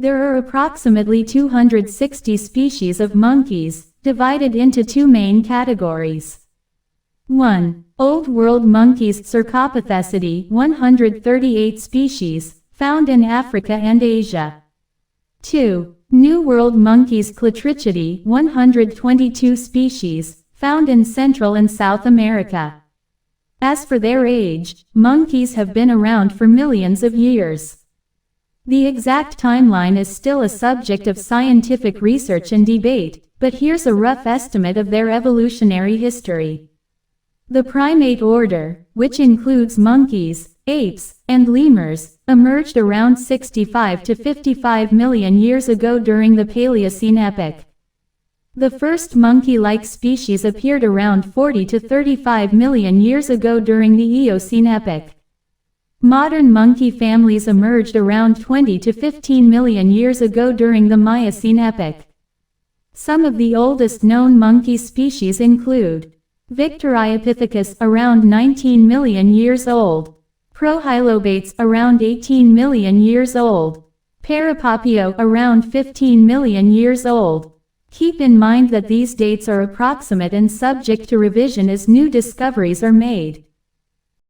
There are approximately 260 species of monkeys, divided into two main categories. 1. Old World monkeys Cercopithecidae 138 species, found in Africa and Asia. 2. New World monkeys Clatricidae 122 species, found in Central and South America. As for their age, monkeys have been around for millions of years. The exact timeline is still a subject of scientific research and debate, but here's a rough estimate of their evolutionary history. The primate order, which includes monkeys, apes, and lemurs, emerged around 65 to 55 million years ago during the Paleocene epoch. The first monkey-like species appeared around 40 to 35 million years ago during the Eocene epoch. Modern monkey families emerged around 20 to 15 million years ago during the Miocene epoch. Some of the oldest known monkey species include Victoriopithecus around 19 million years old, Prohylobates around 18 million years old, Parapapio around 15 million years old. Keep in mind that these dates are approximate and subject to revision as new discoveries are made.